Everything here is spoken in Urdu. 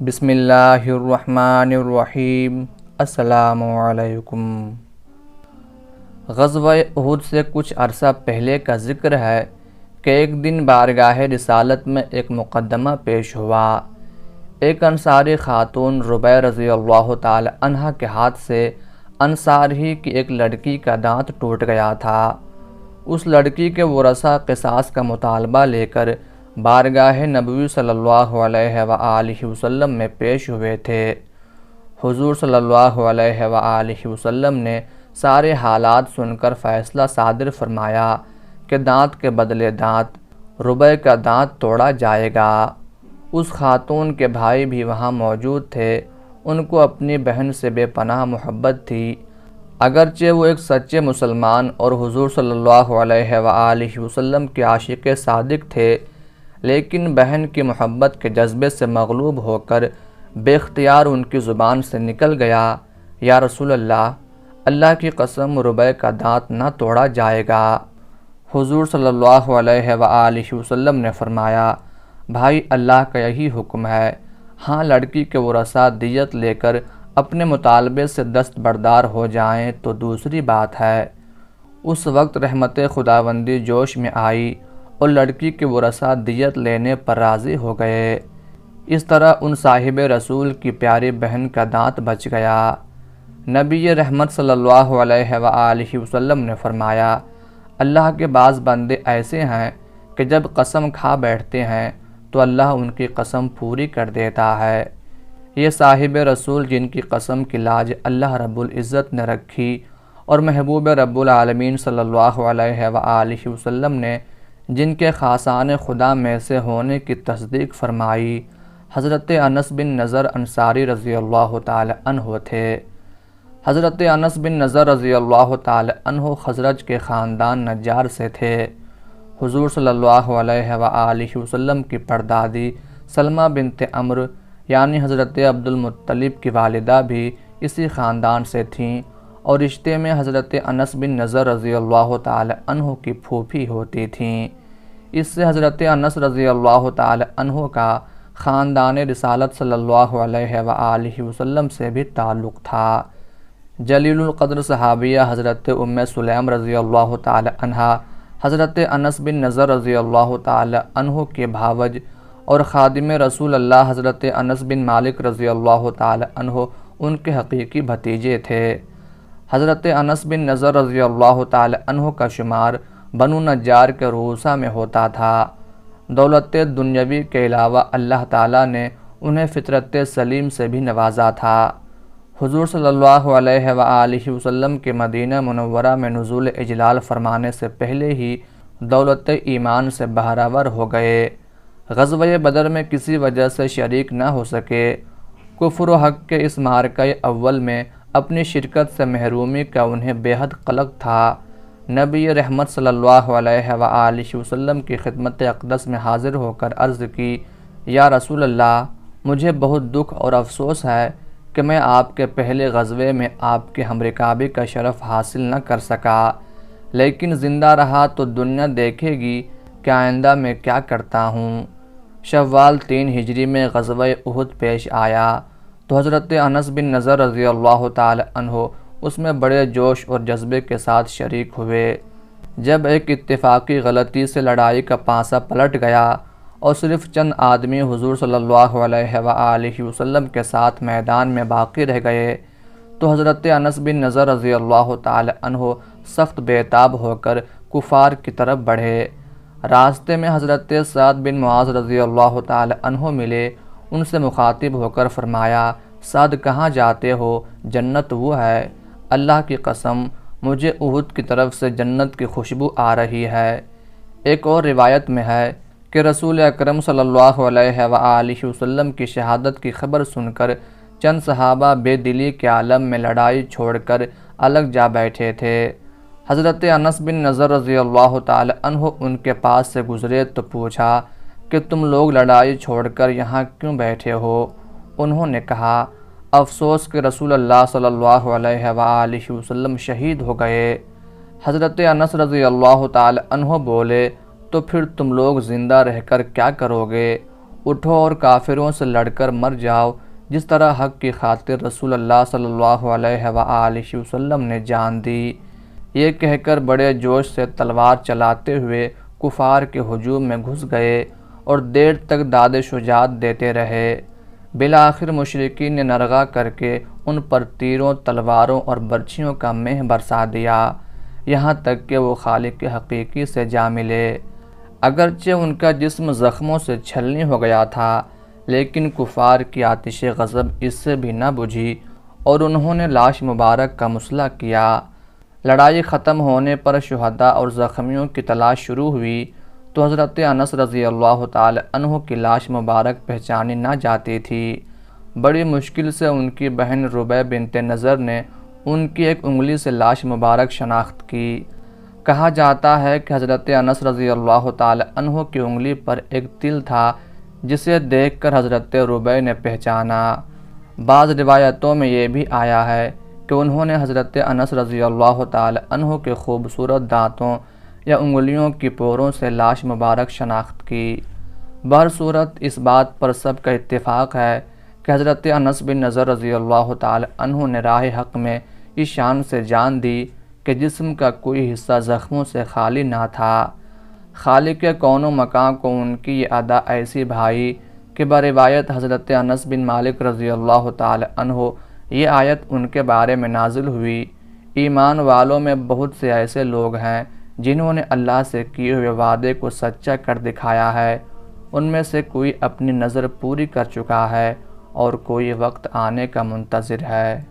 بسم اللہ الرحمن الرحیم۔ السلام علیکم۔ غزوہ احد سے کچھ عرصہ پہلے کا ذکر ہے کہ ایک دن بارگاہ رسالت میں ایک مقدمہ پیش ہوا۔ ایک انصاری خاتون ربیع رضی اللہ تعالی عنہ کے ہاتھ سے انصار ہی کی ایک لڑکی کا دانت ٹوٹ گیا تھا۔ اس لڑکی کے ورثاء قصاص کا مطالبہ لے کر بارگاہ نبوی صلی اللہ علیہ وآلہ وسلم میں پیش ہوئے تھے۔ حضور صلی اللہ علیہ وآلہ وسلم نے سارے حالات سن کر فیصلہ صادر فرمایا کہ دانت کے بدلے دانت، ربیع کا دانت توڑا جائے گا۔ اس خاتون کے بھائی بھی وہاں موجود تھے۔ ان کو اپنی بہن سے بے پناہ محبت تھی۔ اگرچہ وہ ایک سچے مسلمان اور حضور صلی اللہ علیہ وآلہ وسلم کے عاشق صادق تھے، لیکن بہن کی محبت کے جذبے سے مغلوب ہو کر بے اختیار ان کی زبان سے نکل گیا، یا رسول اللہ، اللہ کی قسم ربیع کا دانت نہ توڑا جائے گا۔ حضور صلی اللہ علیہ وآلہ وسلم نے فرمایا، بھائی، اللہ کا یہی حکم ہے۔ ہاں، لڑکی کے ورثاء دیت لے کر اپنے مطالبے سے دستبردار ہو جائیں تو دوسری بات ہے۔ اس وقت رحمت خداوندی جوش میں آئی اور لڑکی کے ورثاء دیت لینے پر راضی ہو گئے۔ اس طرح ان صاحب رسول کی پیاری بہن کا دانت بچ گیا۔ نبی رحمت صلی اللہ علیہ وآلہ وسلم نے فرمایا، اللہ کے بعض بندے ایسے ہیں کہ جب قسم کھا بیٹھتے ہیں تو اللہ ان کی قسم پوری کر دیتا ہے۔ یہ صاحب رسول جن کی قسم کی لاج اللہ رب العزت نے رکھی اور محبوب رب العالمین صلی اللہ علیہ وآلہ وسلم نے جن کے خاصان خدا میں سے ہونے کی تصدیق فرمائی، حضرت انس بن نضر انصاری رضی اللہ تعالی عنہ تھے۔ حضرت انس بن نضر رضی اللہ تعالی عنہ خزرج کے خاندان نجار سے تھے۔ حضور صلی اللہ علیہ وآلہ وسلم کی پردادی سلمہ بنت عمرو یعنی حضرت عبد المطلب کی والدہ بھی اسی خاندان سے تھیں اور رشتے میں حضرت انس بن نضر رضی اللہ تعالی عنہ کی پھوپھی ہوتی تھیں۔ اس سے حضرت انس رضی اللہ تعالی عنہ کا خاندان رسالت صلی اللہ علیہ وآلہ وسلم سے بھی تعلق تھا۔ جلیل القدر صحابیہ حضرت ام سلیم رضی اللہ تعالی عنہ حضرت انس بن نضر رضی اللہ تعالی عنہ کے بھاوج اور خادم رسول اللہ حضرت انس بن مالک رضی اللہ تعالی عنہ ان کے حقیقی بھتیجے تھے۔ حضرت انس بن نضر رضی اللہ تعالی عنہ کا شمار بنو نجار کے رؤسا میں ہوتا تھا۔ دولت دنیاوی کے علاوہ اللہ تعالیٰ نے انہیں فطرت سلیم سے بھی نوازا تھا۔ حضور صلی اللہ علیہ وآلہ وسلم کے مدینہ منورہ میں نزول اجلال فرمانے سے پہلے ہی دولت ایمان سے بہرہور ہو گئے۔ غزوہ بدر میں کسی وجہ سے شریک نہ ہو سکے۔ کفر و حق کے اس معرکہ اول میں اپنی شرکت سے محرومی کا انہیں بے حد قلق تھا۔ نبی رحمت صلی اللہ علیہ وآلہ وسلم کی خدمت اقدس میں حاضر ہو کر عرض کی، یا رسول اللہ، مجھے بہت دکھ اور افسوس ہے کہ میں آپ کے پہلے غزوے میں آپ کے ہمرکابی کا شرف حاصل نہ کر سکا، لیکن زندہ رہا تو دنیا دیکھے گی کہ آئندہ میں کیا کرتا ہوں۔ شوال 3 ہجری میں غزوہ احد پیش آیا تو حضرت انس بن نضر رضی اللہ تعالی عنہ اس میں بڑے جوش اور جذبے کے ساتھ شریک ہوئے۔ جب ایک اتفاقی غلطی سے لڑائی کا پانسا پلٹ گیا اور صرف چند آدمی حضور صلی اللہ علیہ وآلہ وسلم کے ساتھ میدان میں باقی رہ گئے تو حضرت انس بن نضر رضی اللہ تعالی عنہ سخت بے تاب ہو کر کفار کی طرف بڑھے۔ راستے میں حضرت سعد بن معاذ رضی اللہ تعالی عنہ ملے۔ ان سے مخاطب ہو کر فرمایا، سعد، کہاں جاتے ہو؟ جنت وہ ہے۔ اللہ کی قسم، مجھے احد کی طرف سے جنت کی خوشبو آ رہی ہے۔ ایک اور روایت میں ہے کہ رسول اکرم صلی اللہ علیہ وآلہ وسلم کی شہادت کی خبر سن کر چند صحابہ بے دلی کے عالم میں لڑائی چھوڑ کر الگ جا بیٹھے تھے۔ حضرت انس بن نضر رضی اللہ تعالی عنہ ان کے پاس سے گزرے تو پوچھا کہ تم لوگ لڑائی چھوڑ کر یہاں کیوں بیٹھے ہو؟ انہوں نے کہا، افسوس کہ رسول اللہ صلی اللہ علیہ وآلہ وسلم شہید ہو گئے۔ حضرت انس رضی اللہ تعالی عنہ بولے، تو پھر تم لوگ زندہ رہ کر کیا کرو گے؟ اٹھو اور کافروں سے لڑ کر مر جاؤ، جس طرح حق کی خاطر رسول اللہ صلی اللہ علیہ وآلہ وسلم نے جان دی۔ یہ کہہ کر بڑے جوش سے تلوار چلاتے ہوئے کفار کے ہجوم میں گھس گئے اور دیر تک داد شجاعت دیتے رہے۔ بالآخر مشرکین نے نرغہ کر کے ان پر تیروں، تلواروں اور برچھیوں کا مہ برسا دیا، یہاں تک کہ وہ خالق حقیقی سے جا ملے۔ اگرچہ ان کا جسم زخموں سے چھلنی ہو گیا تھا، لیکن کفار کی آتش غضب اس سے بھی نہ بجھی اور انہوں نے لاش مبارک کا مصلح کیا۔ لڑائی ختم ہونے پر شہداء اور زخمیوں کی تلاش شروع ہوئی تو حضرت انس رضی اللہ تعالی عنہ کی لاش مبارک پہچانی نہ جاتی تھی۔ بڑی مشکل سے ان کی بہن ربیع بنت نضر نے ان کی ایک انگلی سے لاش مبارک شناخت کی۔ کہا جاتا ہے کہ حضرت انس رضی اللہ تعالی عنہ کی انگلی پر ایک تل تھا، جسے دیکھ کر حضرت ربیع نے پہچانا۔ بعض روایتوں میں یہ بھی آیا ہے کہ انہوں نے حضرت انس رضی اللہ تعالی عنہ کے خوبصورت دانتوں یا انگلیوں کی پوروں سے لاش مبارک شناخت کی۔ بہرصورت اس بات پر سب کا اتفاق ہے کہ حضرت انس بن نضر رضی اللہ تعالی عنہ نے راہ حق میں اس شان سے جان دی کہ جسم کا کوئی حصہ زخموں سے خالی نہ تھا۔ خالق کون و مکان کو ان کی یہ ادا ایسی بھائی کہ بروایت حضرت انس بن مالک رضی اللہ تعالی عنہ یہ آیت ان کے بارے میں نازل ہوئی۔ ایمان والوں میں بہت سے ایسے لوگ ہیں جنہوں نے اللہ سے کیے ہوئے وعدے کو سچا کر دکھایا ہے۔ ان میں سے کوئی اپنی نظر پوری کر چکا ہے اور کوئی وقت آنے کا منتظر ہے۔